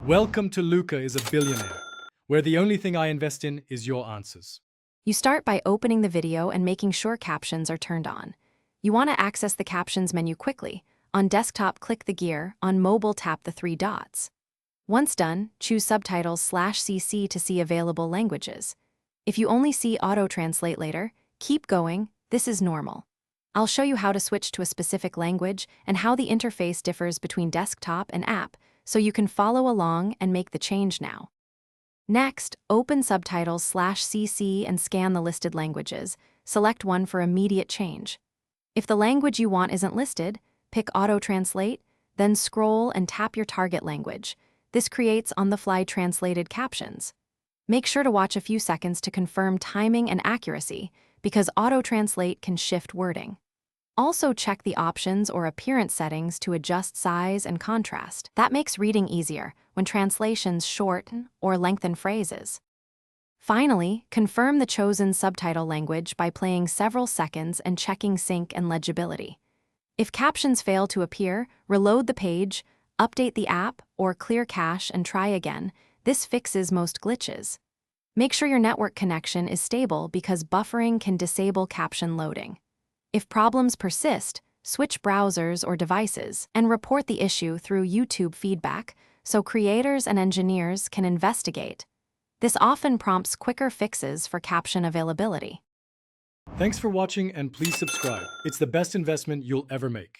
Welcome to Luca is a Billionaire, where the only thing I invest in is your answers. You start by opening the video and making sure captions are turned on. You want to access the captions menu quickly. On desktop, click the gear. On mobile, tap the three dots. Once done, choose Subtitles/CC to see available languages. If you only see auto-translate later, keep going, this is normal. I'll show you how to switch to a specific language and how the interface differs between desktop and app, so you can follow along and make the change now. Next, open Subtitles/CC and scan the listed languages. Select one for immediate change. If the language you want isn't listed, pick Auto-Translate, then scroll and tap your target language. This creates on-the-fly translated captions. Make sure to watch a few seconds to confirm timing and accuracy, because Auto-Translate can shift wording. Also check the options or appearance settings to adjust size and contrast. That makes reading easier when translations shorten or lengthen phrases. Finally, confirm the chosen subtitle language by playing several seconds and checking sync and legibility. If captions fail to appear, reload the page, update the app, or clear cache and try again. This fixes most glitches. Make sure your network connection is stable because buffering can disable caption loading. If problems persist, switch browsers or devices and report the issue through YouTube feedback so creators and engineers can investigate. This often prompts quicker fixes for caption availability. Thanks for watching and please subscribe. It's the best investment you'll ever make.